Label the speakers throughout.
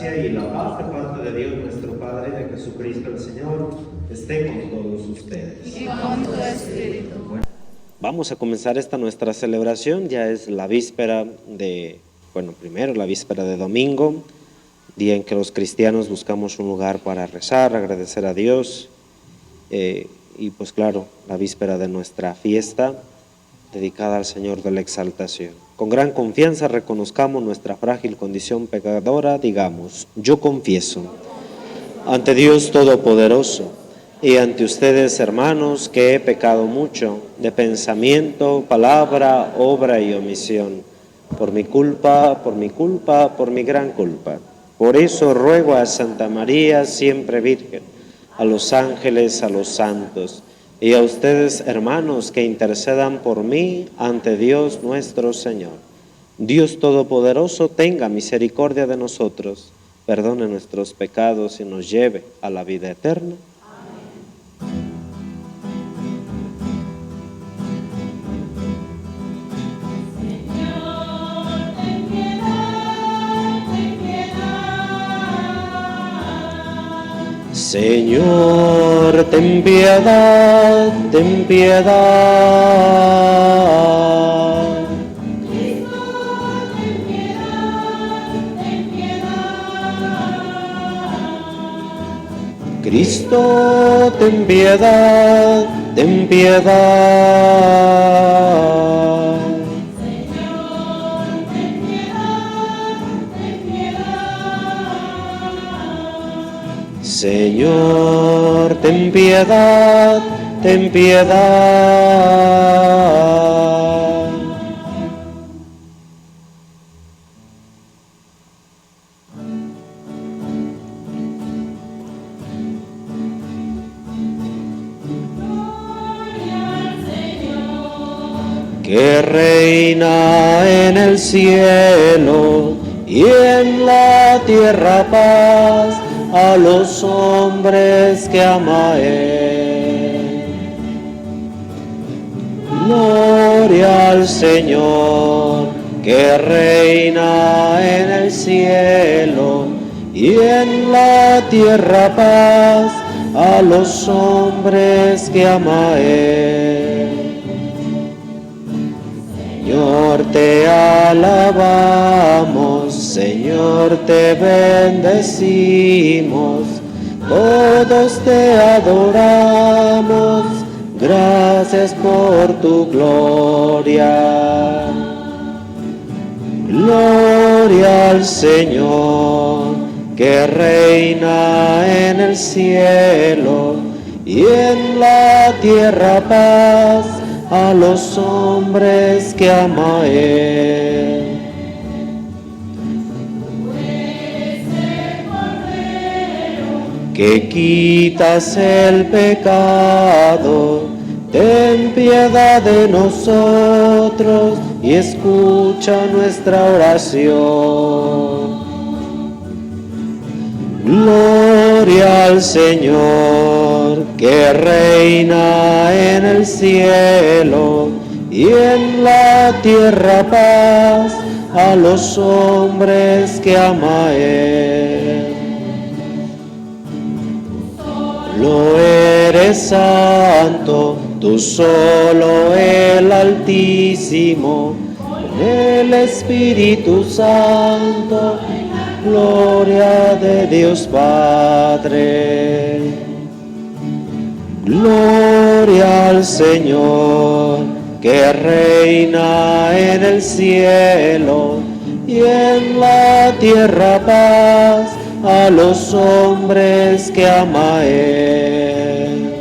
Speaker 1: Y la paz de parte de Dios nuestro Padre, de Jesucristo el Señor, esté con todos ustedes.
Speaker 2: Y con tu espíritu.
Speaker 1: Bueno, vamos a comenzar esta nuestra celebración. Ya es la víspera de, primero la víspera de domingo, día en que los cristianos buscamos un lugar para rezar, agradecer a Dios, y pues claro, la víspera de nuestra fiesta dedicada al Señor de la Exaltación. Con gran confianza reconozcamos nuestra frágil condición pecadora, digamos: yo confieso ante Dios Todopoderoso y ante ustedes, hermanos, que he pecado mucho de pensamiento, palabra, obra y omisión, por mi culpa, por mi gran culpa. Por eso ruego a Santa María, siempre Virgen, a los ángeles, a los santos, y a ustedes, hermanos, que intercedan por mí ante Dios nuestro Señor. Dios Todopoderoso tenga misericordia de nosotros, perdone nuestros pecados y nos lleve a la vida eterna. Señor, ten piedad, ten piedad. Cristo, ten piedad, ten piedad. Señor, ten piedad, ten piedad. Que reina en el cielo y en la tierra paz a los hombres que ama Él. Gloria al Señor, que reina en el cielo y en la tierra paz a los hombres que ama Él. Señor, te alabamos, Señor, te bendecimos, todos te adoramos, gracias por tu gloria. Gloria al Señor, que reina en el cielo y en la tierra paz a los hombres que ama Él. Que quitas el pecado ten piedad de nosotros y escucha nuestra oración. Gloria al Señor, que reina en el cielo y en la tierra paz a los hombres que ama Él. Lo eres santo, tú solo el Altísimo, con el Espíritu Santo, gloria de Dios Padre. Gloria al Señor, que reina en el cielo y en la tierra paz a los hombres que ama Él.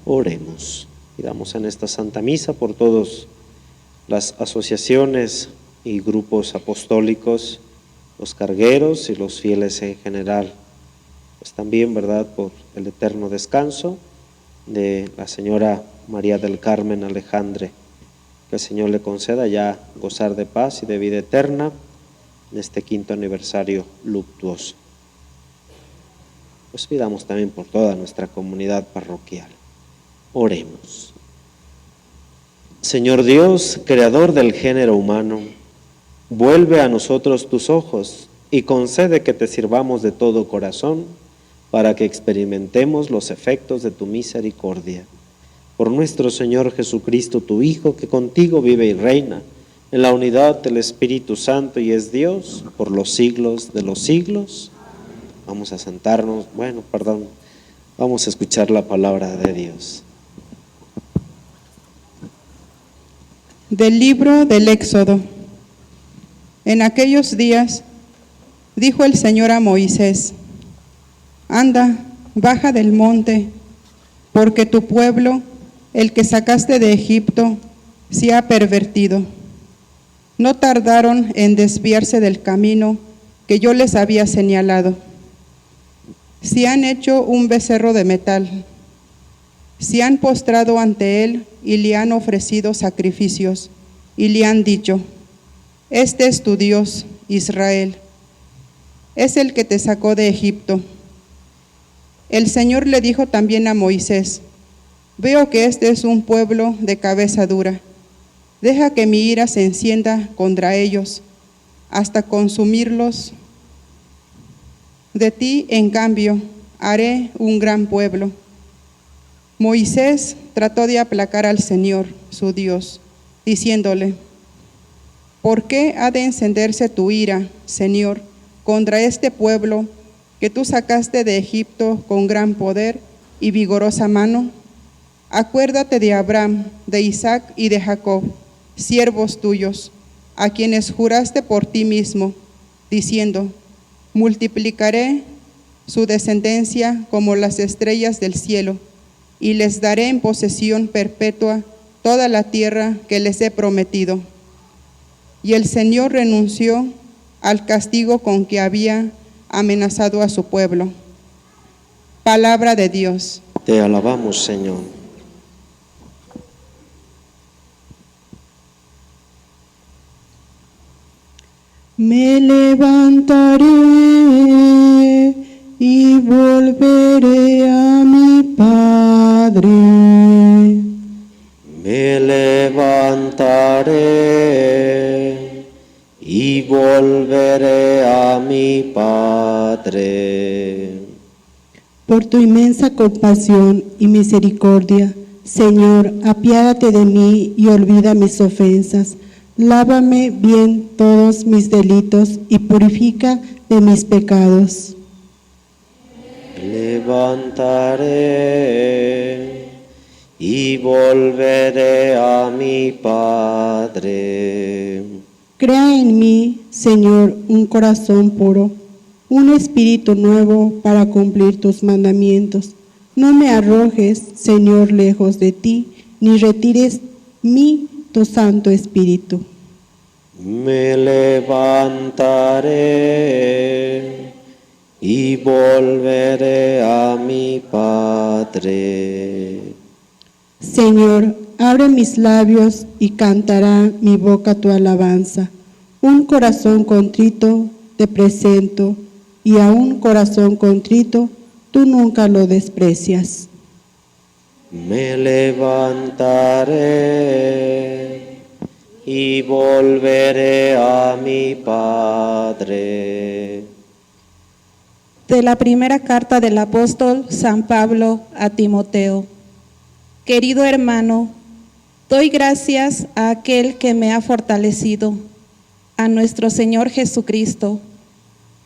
Speaker 1: Oremos. Pidamos en esta Santa Misa por todas las asociaciones y grupos apostólicos, los cargueros y los fieles en general. Pues también, ¿verdad?, por el eterno descanso de la señora María del Carmen Alejandre, que el Señor le conceda ya gozar de paz y de vida eterna en este 5º aniversario luctuoso. Pues pidamos también por toda nuestra comunidad parroquial. Oremos. Señor Dios, creador del género humano, vuelve a nosotros tus ojos y concede que te sirvamos de todo corazón para que experimentemos los efectos de tu misericordia. Por nuestro Señor Jesucristo, tu Hijo, que contigo vive y reina en la unidad del Espíritu Santo y es Dios por los siglos de los siglos. Vamos a sentarnos, vamos a escuchar la palabra de Dios.
Speaker 2: Del libro del Éxodo. En aquellos días dijo el Señor a Moisés: Anda, baja del monte, porque tu pueblo, el que sacaste de Egipto, se ha pervertido. No tardaron en desviarse del camino que yo les había señalado. Se han hecho un becerro de metal, se han postrado ante él y le han ofrecido sacrificios, y le han dicho: Este es tu Dios, Israel, es el que te sacó de Egipto. El Señor le dijo también a Moisés: Veo que este es un pueblo de cabeza dura. Deja que mi ira se encienda contra ellos, hasta consumirlos. De ti, en cambio, haré un gran pueblo. Moisés trató de aplacar al Señor, su Dios, diciéndole: ¿Por qué ha de encenderse tu ira, Señor, contra este pueblo que tú sacaste de Egipto con gran poder y vigorosa mano? Acuérdate de Abraham, de Isaac y de Jacob, siervos tuyos, a quienes juraste por ti mismo, diciendo: multiplicaré su descendencia como las estrellas del cielo, y les daré en posesión perpetua toda la tierra que les he prometido. Y el Señor renunció al castigo con que había amenazado a su pueblo. Palabra de Dios.
Speaker 1: Te alabamos, Señor.
Speaker 3: Me levantaré y volveré a mi Padre.
Speaker 1: Me levantaré y volveré a mi Padre.
Speaker 3: Por tu inmensa compasión y misericordia, Señor, apiádate de mí y olvida mis ofensas. Lávame bien todos mis delitos y purifica de mis pecados.
Speaker 1: Levantaré y volveré a mi Padre.
Speaker 3: Crea en mí, Señor, un corazón puro, un espíritu nuevo para cumplir tus mandamientos. No me arrojes, Señor, lejos de ti, ni retires tu Santo Espíritu.
Speaker 1: Me levantaré y volveré a mi Padre.
Speaker 3: Señor, abre mis labios y cantará mi boca tu alabanza. Un corazón contrito te presento, y a un corazón contrito tú nunca lo desprecias.
Speaker 1: Me levantaré y volveré a mi Padre.
Speaker 4: De la primera carta del apóstol San Pablo a Timoteo. Querido hermano, doy gracias a aquel que me ha fortalecido, a nuestro Señor Jesucristo,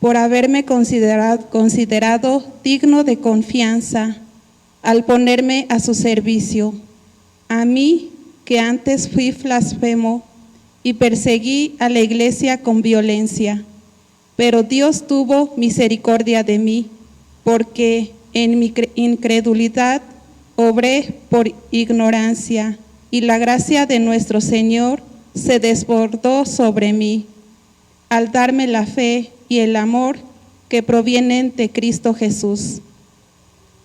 Speaker 4: por haberme considerado digno de confianza al ponerme a su servicio. A mí, que antes fui blasfemo y perseguí a la iglesia con violencia, pero Dios tuvo misericordia de mí, porque en mi incredulidad obré por ignorancia, y la gracia de nuestro Señor se desbordó sobre mí, al darme la fe y el amor que provienen de Cristo Jesús.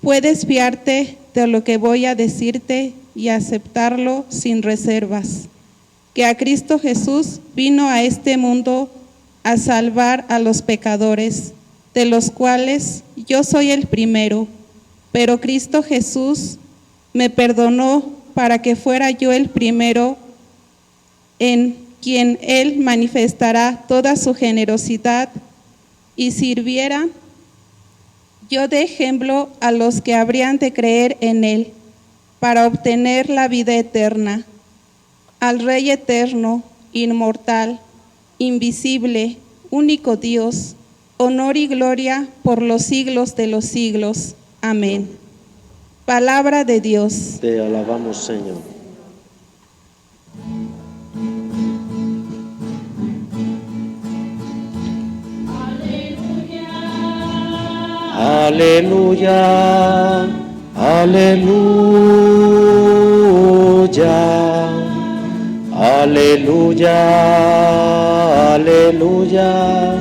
Speaker 4: Puedes fiarte de lo que voy a decirte y aceptarlo sin reservas, que a Cristo Jesús vino a este mundo a salvar a los pecadores, de los cuales yo soy el primero, pero Cristo Jesús me perdonó para que fuera yo el primero en quien Él manifestará toda su generosidad y sirviera yo de ejemplo a los que habrían de creer en Él para obtener la vida eterna. Al Rey eterno, inmortal, invisible, único Dios, honor y gloria por los siglos de los siglos. Amén. Palabra de Dios.
Speaker 1: Te alabamos, Señor. Aleluya, aleluya, aleluya, aleluya.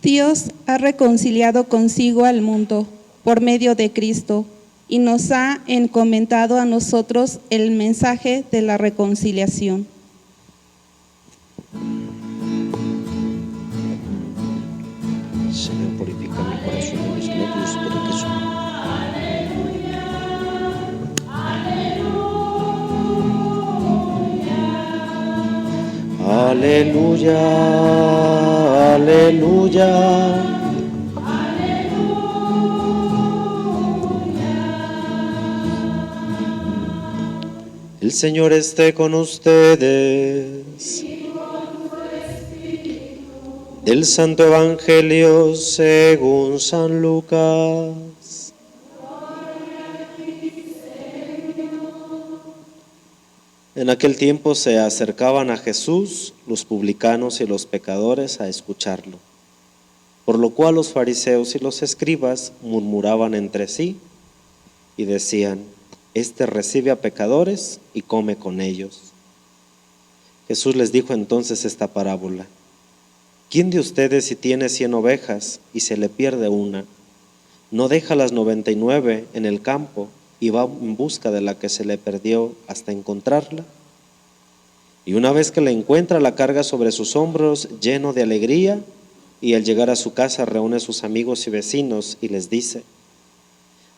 Speaker 4: Dios ha reconciliado consigo al mundo por medio de Cristo y nos ha encomendado a nosotros el mensaje de la reconciliación.
Speaker 1: Señor, purifica mi corazón y mis labios para que su... Aleluya, aleluya. El Señor esté con ustedes. Del Santo Evangelio según San Lucas. En aquel tiempo se acercaban a Jesús los publicanos y los pecadores a escucharlo, por lo cual los fariseos y los escribas murmuraban entre sí y decían: Este recibe a pecadores y come con ellos. Jesús les dijo entonces esta parábola: ¿Quién de ustedes, si tiene 100 ovejas y se le pierde una, no deja las 99 en el campo y va en busca de la que se le perdió hasta encontrarla? Y una vez que la encuentra, la carga sobre sus hombros lleno de alegría, y al llegar a su casa reúne a sus amigos y vecinos y les dice: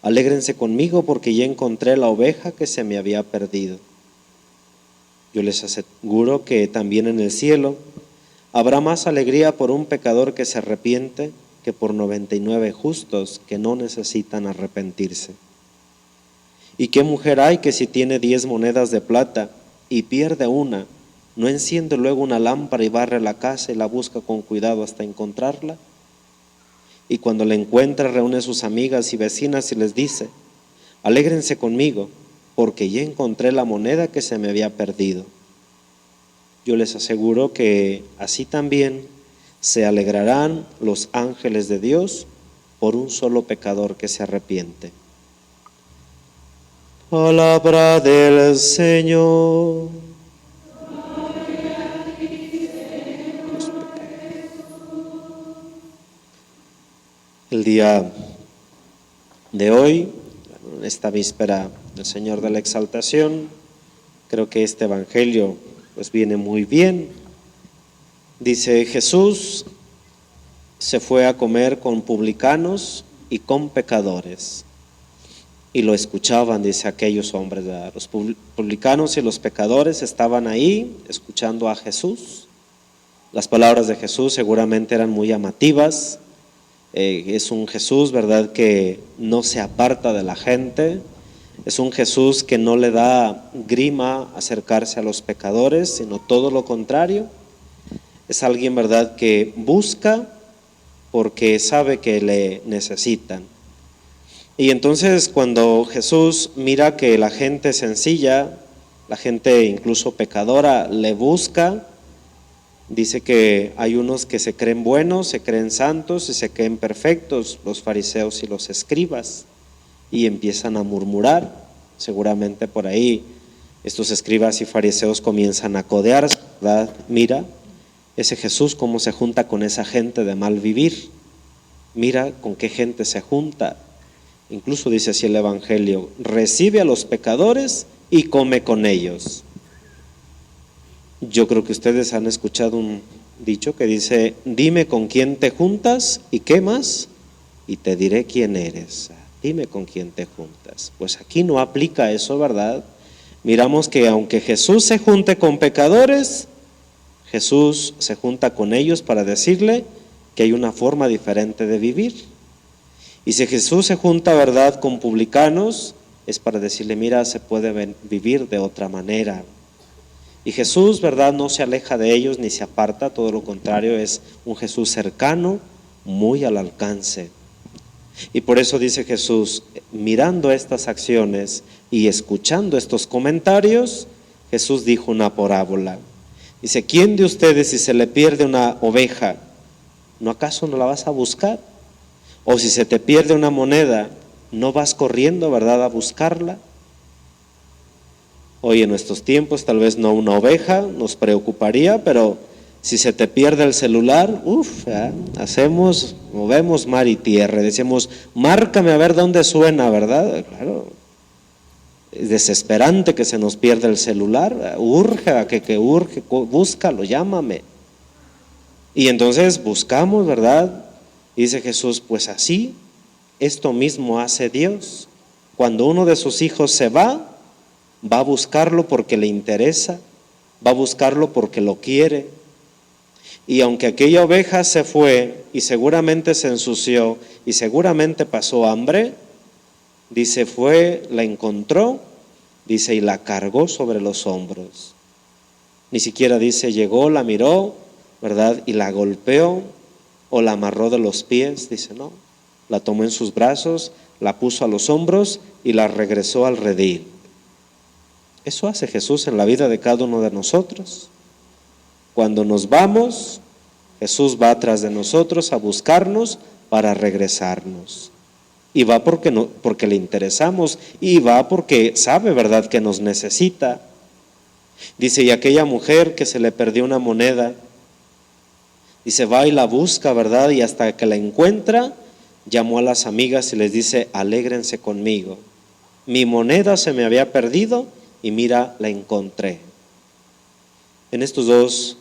Speaker 1: Alégrense conmigo porque ya encontré la oveja que se me había perdido. Yo les aseguro que también en el cielo habrá más alegría por un pecador que se arrepiente que por 99 justos que no necesitan arrepentirse. ¿Y qué mujer hay que si tiene 10 monedas de plata y pierde una, no enciende luego una lámpara y barre la casa y la busca con cuidado hasta encontrarla? Y cuando la encuentra reúne a sus amigas y vecinas y les dice: Alégrense conmigo porque ya encontré la moneda que se me había perdido. Yo les aseguro que así también se alegrarán los ángeles de Dios por un solo pecador que se arrepiente. Palabra del Señor. El día de hoy, en esta víspera del Señor de la Exaltación, creo que este evangelio pues viene muy bien. Dice: Jesús se fue a comer con publicanos y con pecadores. Y lo escuchaban, dice, aquellos hombres, ¿verdad? Los publicanos y los pecadores estaban ahí escuchando a Jesús. Las palabras de Jesús seguramente eran muy llamativas. Es un Jesús, ¿verdad?, que no se aparta de la gente. Es un Jesús que no le da grima acercarse a los pecadores, sino todo lo contrario. Es alguien, ¿verdad?, que busca porque sabe que le necesitan. Y entonces cuando Jesús mira que la gente sencilla, la gente incluso pecadora, le busca, dice que hay unos que se creen buenos, se creen santos y se creen perfectos, los fariseos y los escribas, y empiezan a murmurar. Seguramente por ahí estos escribas y fariseos comienzan a codearse, ¿verdad? Mira ese Jesús cómo se junta con esa gente de mal vivir, mira con qué gente se junta. Incluso dice así el evangelio: recibe a los pecadores y come con ellos. Yo creo que ustedes han escuchado un dicho que dice: dime con quién te juntas y qué más, y te diré quién eres. Dime con quién te juntas. Pues aquí no aplica eso, ¿verdad? Miramos que aunque Jesús se junte con pecadores, Jesús se junta con ellos para decirle que hay una forma diferente de vivir. Y si Jesús se junta, ¿verdad?, con publicanos, es para decirle: mira, se puede vivir de otra manera. Y Jesús, ¿verdad?, no se aleja de ellos ni se aparta, todo lo contrario, es un Jesús cercano, muy al alcance. Y por eso dice Jesús, mirando estas acciones y escuchando estos comentarios, Jesús dijo una parábola. Dice: ¿quién de ustedes, si se le pierde una oveja, no acaso no la vas a buscar? O si se te pierde una moneda, ¿no vas corriendo, verdad, a buscarla? Hoy en nuestros tiempos tal vez no una oveja nos preocuparía, pero si se te pierde el celular, movemos mar y tierra, decimos: márcame a ver dónde suena, ¿verdad? Claro, es desesperante que se nos pierda el celular, urge, búscalo, llámame. Y entonces buscamos, ¿verdad? Dice Jesús: pues así, esto mismo hace Dios. Cuando uno de sus hijos se va a buscarlo porque le interesa, va a buscarlo porque lo quiere. Y aunque aquella oveja se fue y seguramente se ensució y seguramente pasó hambre, dice, la encontró, dice, y la cargó sobre los hombros. Ni siquiera dice, llegó, la miró, ¿verdad?, y la golpeó o la amarró de los pies. Dice, no, la tomó en sus brazos, la puso a los hombros y la regresó al redil. Eso hace Jesús en la vida de cada uno de nosotros. Cuando nos vamos, Jesús va atrás de nosotros a buscarnos para regresarnos. Y va porque le interesamos, y va porque sabe, ¿verdad?, que nos necesita. Dice, y aquella mujer que se le perdió una moneda, dice, va y la busca, ¿verdad?, y hasta que la encuentra, llamó a las amigas y les dice, alégrense conmigo. Mi moneda se me había perdido y mira, la encontré. En estos dos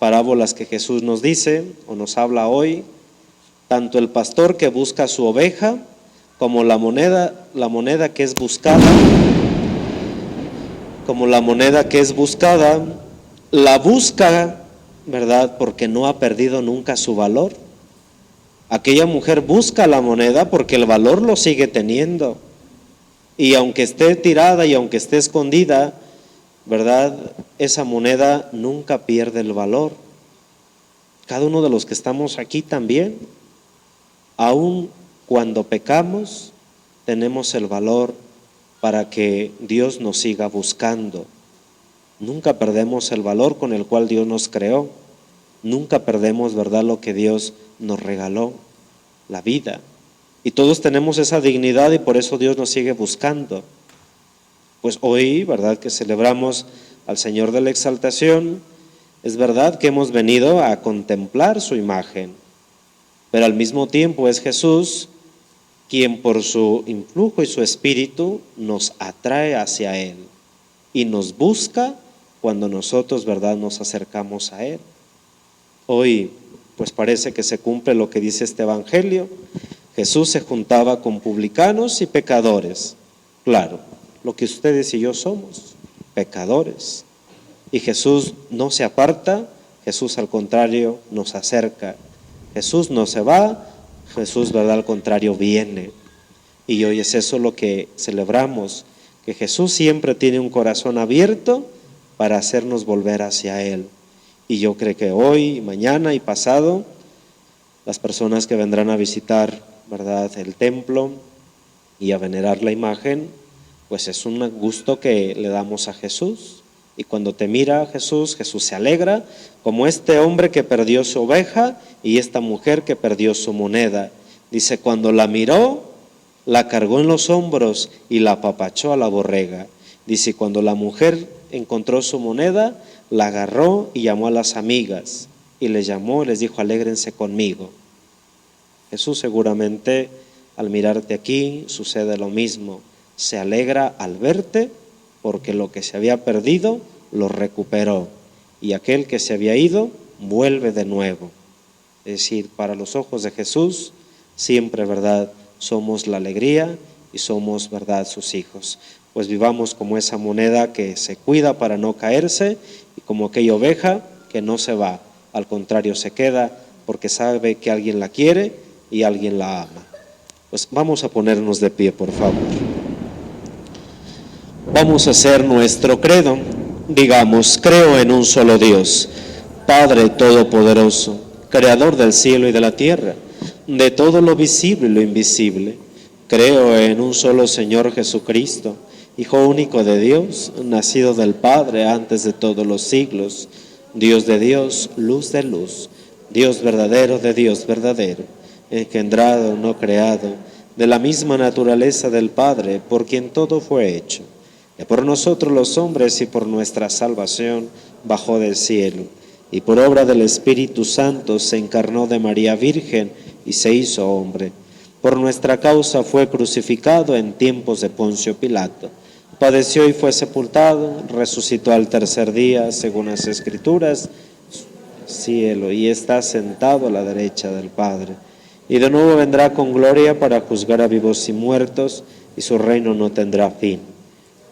Speaker 1: parábolas que Jesús nos dice o nos habla hoy, tanto el pastor que busca su oveja como la moneda que es buscada, la busca, ¿verdad?, porque no ha perdido nunca su valor. Aquella mujer busca la moneda porque el valor lo sigue teniendo. Y aunque esté tirada y aunque esté escondida, ¿verdad?, esa moneda nunca pierde el valor. Cada uno de los que estamos aquí también, aun cuando pecamos, tenemos el valor para que Dios nos siga buscando. Nunca perdemos el valor con el cual Dios nos creó. Nunca perdemos, ¿verdad?, lo que Dios nos regaló, la vida. Y todos tenemos esa dignidad y por eso Dios nos sigue buscando. Pues hoy, ¿verdad?, que celebramos al Señor de la Exaltación, es verdad que hemos venido a contemplar su imagen. pero al mismo tiempo es Jesús quien por su influjo y su espíritu nos atrae hacia Él y nos busca cuando nosotros, ¿verdad?, nos acercamos a Él. Hoy, pues parece que se cumple lo que dice este evangelio. Jesús se juntaba con publicanos y pecadores. Claro, lo que ustedes y yo somos, pecadores. Y Jesús no se aparta, Jesús al contrario nos acerca. Jesús no se va, Jesús, ¿verdad?, al contrario viene. Y hoy es eso lo que celebramos, que Jesús siempre tiene un corazón abierto para hacernos volver hacia Él. Y yo creo que hoy, mañana y pasado, las personas que vendrán a visitar, ¿verdad?, el templo y a venerar la imagen, pues es un gusto que le damos a Jesús. Y cuando te mira Jesús, Jesús se alegra, como este hombre que perdió su oveja y esta mujer que perdió su moneda. Dice, cuando la miró, la cargó en los hombros y la apapachó a la borrega. Dice, cuando la mujer encontró su moneda, la agarró y llamó a las amigas. Y les llamó y les dijo, alégrense conmigo. Jesús seguramente al mirarte aquí sucede lo mismo. Se alegra al verte porque lo que se había perdido lo recuperó. Y aquel que se había ido vuelve de nuevo. Es decir, para los ojos de Jesús siempre, ¿verdad?, somos la alegría y somos, ¿verdad?, sus hijos. Pues vivamos como esa moneda que se cuida para no caerse y como aquella oveja que no se va, al contrario se queda porque sabe que alguien la quiere y alguien la ama. Pues vamos a ponernos de pie, por favor. Vamos a hacer nuestro credo. Digamos, creo en un solo Dios, Padre Todopoderoso, Creador del cielo y de la tierra, de todo lo visible y lo invisible. Creo en un solo Señor Jesucristo, Hijo único de Dios, nacido del Padre antes de todos los siglos, Dios de Dios, luz de luz, Dios verdadero de Dios verdadero, engendrado, no creado, de la misma naturaleza del Padre, por quien todo fue hecho, que por nosotros los hombres y por nuestra salvación bajó del cielo, y por obra del Espíritu Santo se encarnó de María Virgen y se hizo hombre. Por nuestra causa fue crucificado en tiempos de Poncio Pilato. Padeció y fue sepultado, resucitó al tercer día, según las Escrituras, cielo, y está sentado a la derecha del Padre. Y de nuevo vendrá con gloria para juzgar a vivos y muertos, y su reino no tendrá fin.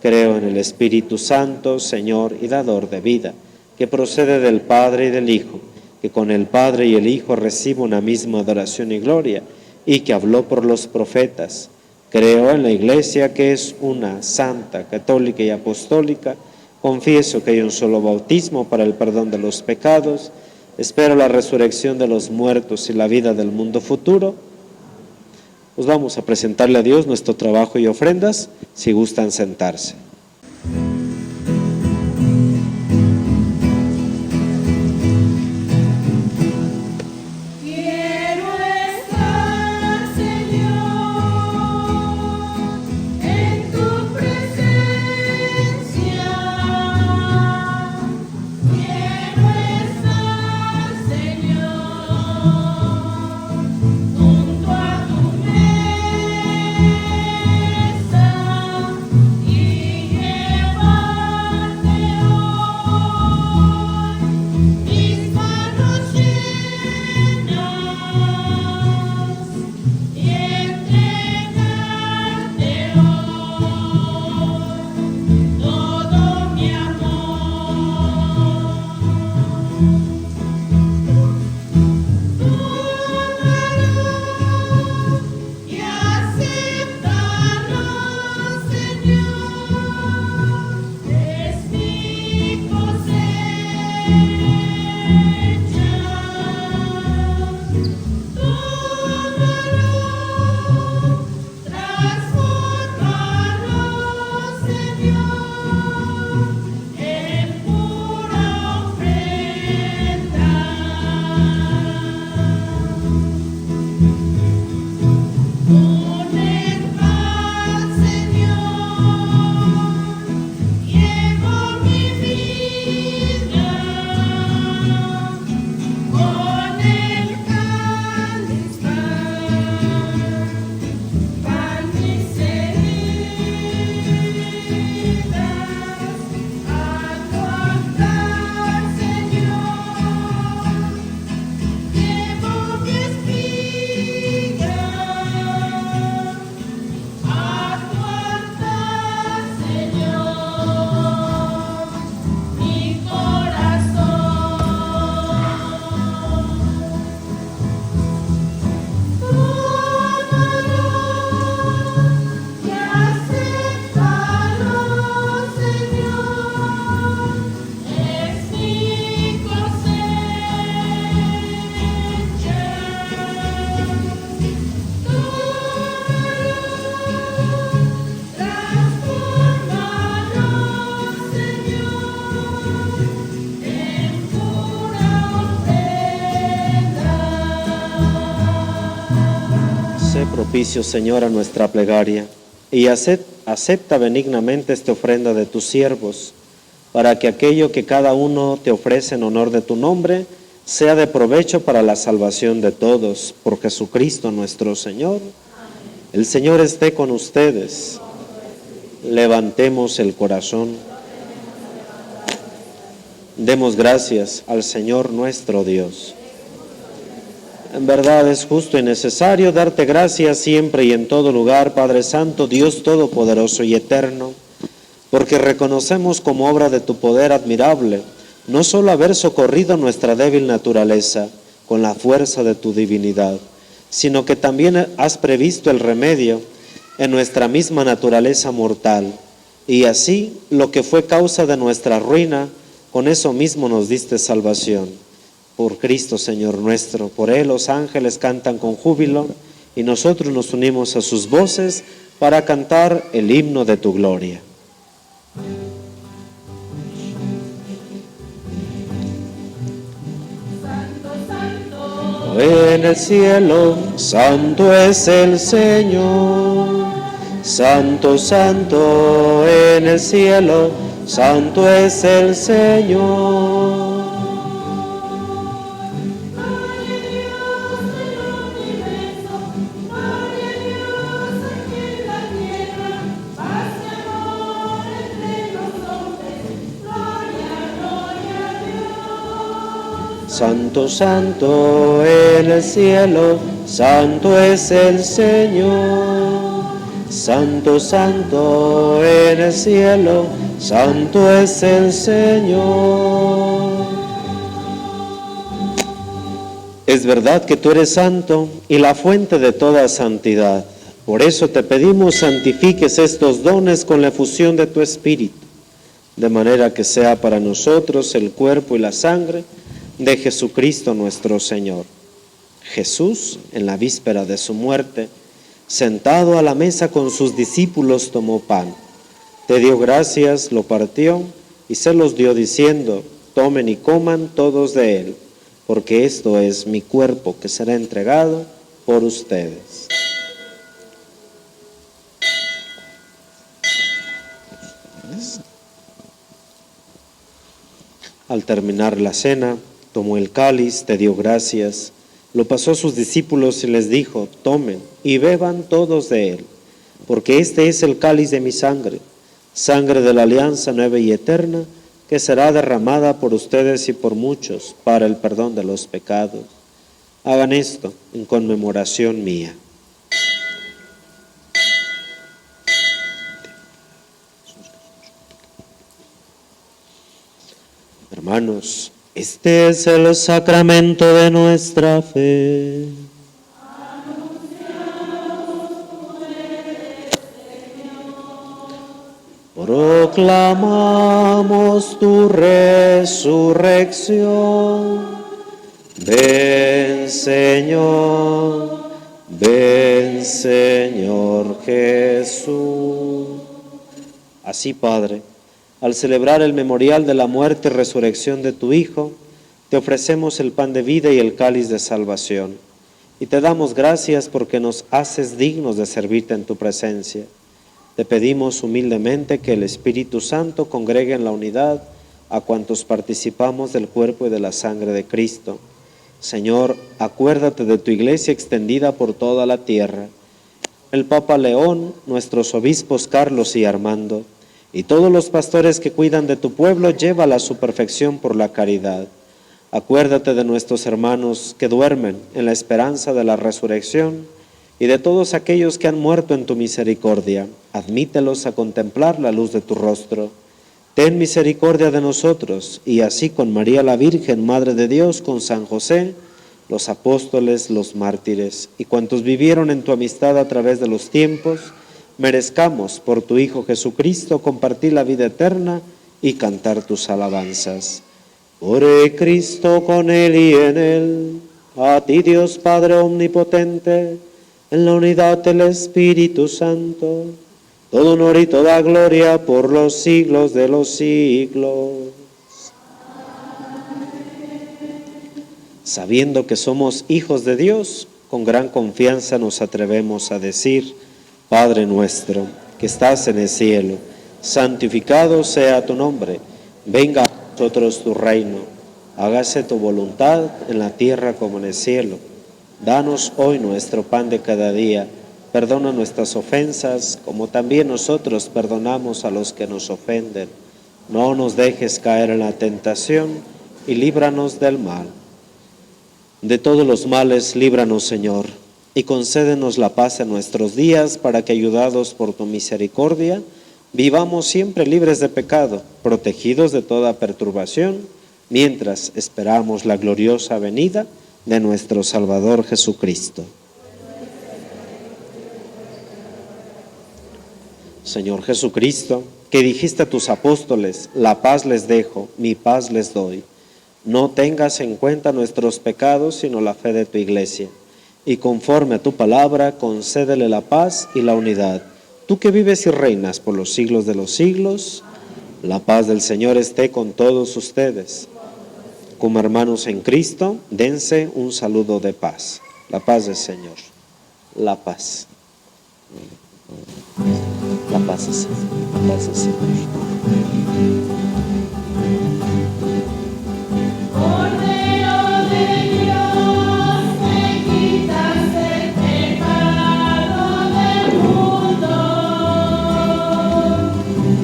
Speaker 1: Creo en el Espíritu Santo, Señor y dador de vida, que procede del Padre y del Hijo, que con el Padre y el Hijo recibe una misma adoración y gloria, y que habló por los profetas. Creo en la Iglesia, que es una, santa, católica y apostólica. Confieso que hay un solo bautismo para el perdón de los pecados. Espero la resurrección de los muertos y la vida del mundo futuro. Pues vamos a presentarle a Dios nuestro trabajo y ofrendas, si gustan sentarse.
Speaker 5: Y
Speaker 1: Sé propicio, Señor, a nuestra plegaria y acepta benignamente esta ofrenda de tus siervos, para que aquello que cada uno te ofrece en honor de tu nombre sea de provecho para la salvación de todos, por Jesucristo nuestro Señor. El Señor esté con ustedes. Levantemos el corazón. Demos gracias al Señor nuestro Dios. En verdad es justo y necesario darte gracias siempre y en todo lugar, Padre Santo, Dios Todopoderoso y Eterno, porque reconocemos como obra de tu poder admirable, no solo haber socorrido nuestra débil naturaleza con la fuerza de tu divinidad, sino que también has previsto el remedio en nuestra misma naturaleza mortal, y así lo que fue causa de nuestra ruina, con eso mismo nos diste salvación. Por Cristo, Señor nuestro, por Él los ángeles cantan con júbilo, y nosotros nos unimos a sus voces para cantar el himno de tu gloria. En el cielo, santo es el Señor. Santo, santo en el cielo, santo es el Señor. Santo, santo en el cielo, santo es el Señor. Santo, santo en el cielo, santo es el Señor. Es verdad que tú eres santo y la fuente de toda santidad. Por eso te pedimos santifiques estos dones con la efusión de tu Espíritu, de manera que sea para nosotros el cuerpo y la sangre de Jesucristo nuestro Señor. Jesús, en la víspera de su muerte, sentado a la mesa con sus discípulos, tomó pan, te dio gracias, lo partió y se los dio diciendo: tomen y coman todos de él, porque esto es mi cuerpo que será entregado por ustedes. Al terminar la cena, tomó el cáliz, te dio gracias, lo pasó a sus discípulos y les dijo: tomen y beban todos de él, porque este es el cáliz de mi sangre, sangre de la alianza nueva y eterna, que será derramada por ustedes y por muchos para el perdón de los pecados. Hagan esto en conmemoración mía. Hermanos, este es el sacramento de nuestra fe. Proclamamos tu resurrección. Ven, Señor Jesús. Así, Padre, al celebrar el memorial de la muerte y resurrección de tu Hijo, te ofrecemos el pan de vida y el cáliz de salvación, y te damos gracias porque nos haces dignos de servirte en tu presencia. Te pedimos humildemente que el Espíritu Santo congregue en la unidad a cuantos participamos del cuerpo y de la sangre de Cristo. Señor, acuérdate de tu iglesia extendida por toda la tierra, el Papa León, nuestros obispos Carlos y Armando, y todos los pastores que cuidan de tu pueblo, llévala a su perfección por la caridad. Acuérdate de nuestros hermanos que duermen en la esperanza de la resurrección y de todos aquellos que han muerto en tu misericordia. Admítelos a contemplar la luz de tu rostro. Ten misericordia de nosotros, y así con María la Virgen, Madre de Dios, con San José, los apóstoles, los mártires y cuantos vivieron en tu amistad a través de los tiempos, merezcamos por tu Hijo Jesucristo compartir la vida eterna y cantar tus alabanzas. Por Cristo, con Él y en Él, a ti Dios Padre omnipotente, en la unidad del Espíritu Santo, todo honor y toda gloria por los siglos de los siglos. Sabiendo que somos hijos de Dios, con gran confianza nos atrevemos a decir: Padre nuestro, que estás en el cielo, santificado sea tu nombre. Venga a nosotros tu reino. Hágase tu voluntad en la tierra como en el cielo. Danos hoy nuestro pan de cada día. Perdona nuestras ofensas, como también nosotros perdonamos a los que nos ofenden. No nos dejes caer en la tentación y líbranos del mal. De todos los males, líbranos, Señor, y concédenos la paz en nuestros días, para que, ayudados por tu misericordia, vivamos siempre libres de pecado, protegidos de toda perturbación, mientras esperamos la gloriosa venida de nuestro Salvador Jesucristo. Señor Jesucristo, que dijiste a tus apóstoles: la paz les dejo, mi paz les doy. No tengas en cuenta nuestros pecados, sino la fe de tu Iglesia. Y conforme a tu palabra, concédele la paz y la unidad. Tú que vives y reinas por los siglos de los siglos, la paz del Señor esté con todos ustedes. Como hermanos en Cristo, dense un saludo de paz. La paz del Señor. La paz. La paz del Señor. La paz del Señor.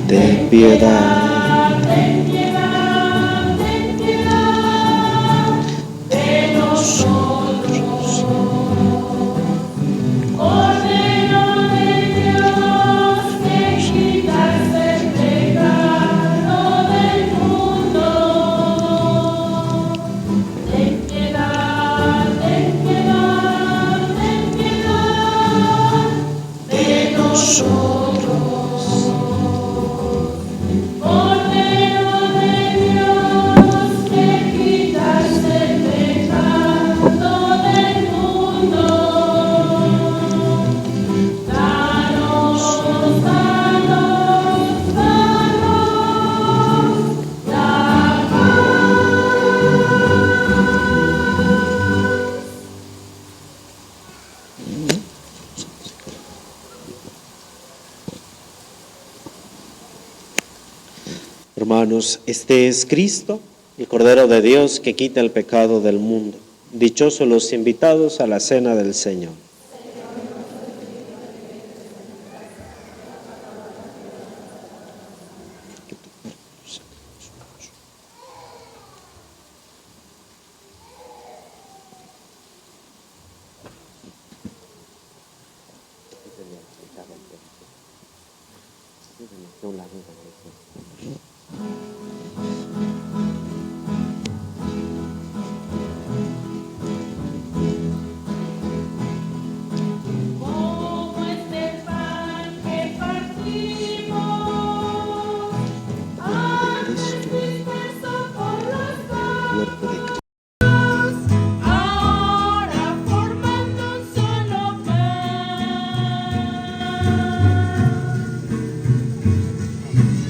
Speaker 1: Ten piedad, ten piedad, ten piedad de nosotros. Cordero de Dios, que quitas el pecado del mundo. Ten piedad, ten piedad, ten piedad de nosotros. Hermanos, este es Cristo, el Cordero de Dios que quita el pecado del mundo. Dichosos los invitados a la cena del Señor.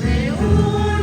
Speaker 5: Reúne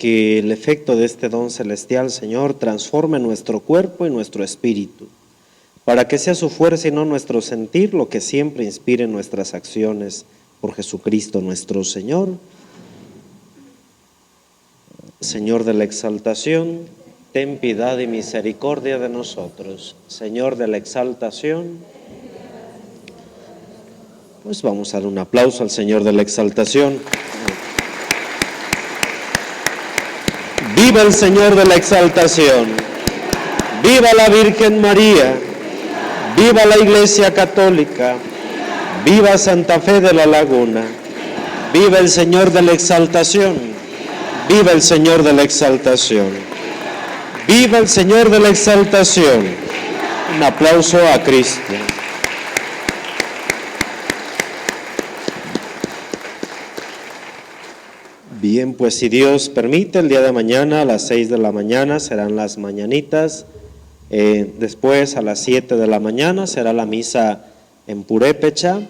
Speaker 1: que el efecto de este don celestial, Señor, transforme nuestro cuerpo y nuestro espíritu, para que sea su fuerza y no nuestro sentir lo que siempre inspire nuestras acciones, por Jesucristo nuestro Señor. Señor de la exaltación, ten piedad y misericordia de nosotros. Señor de la exaltación, pues vamos a dar un aplauso al Señor de la exaltación. ¡Viva el Señor de la exaltación! ¡Viva la Virgen María! ¡Viva la Iglesia Católica! ¡Viva Santa Fe de la Laguna! ¡Viva el Señor de la exaltación! ¡Viva el Señor de la exaltación! ¡Viva el Señor de la exaltación! Un aplauso a Cristo. Bien, pues si Dios permite, el día de mañana a las 6 de la mañana serán las mañanitas. Después a las 7 de la mañana será la misa en purépecha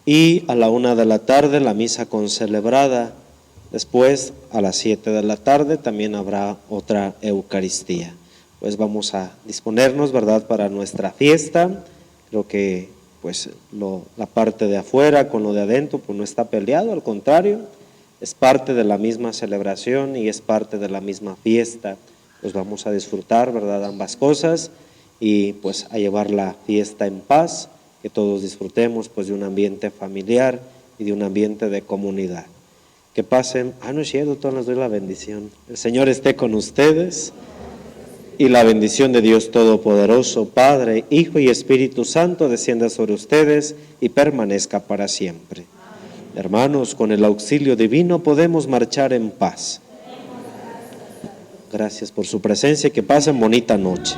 Speaker 1: y a la 1 de la tarde la misa concelebrada. Después a las 7 de la tarde también habrá otra Eucaristía. Pues vamos a disponernos, ¿verdad?, para nuestra fiesta. Creo que pues la parte de afuera con lo de adentro pues no está peleado, al contrario, es parte de la misma celebración y es parte de la misma fiesta. Pues vamos a disfrutar, ¿verdad?, ambas cosas y pues a llevar la fiesta en paz, que todos disfrutemos pues de un ambiente familiar y de un ambiente de comunidad. Que pasen, no es cierto, todos les doy la bendición. El Señor esté con ustedes y la bendición de Dios Todopoderoso, Padre, Hijo y Espíritu Santo descienda sobre ustedes y permanezca para siempre. Hermanos, con el auxilio divino podemos marchar en paz. Gracias por su presencia y que pasen bonita noche.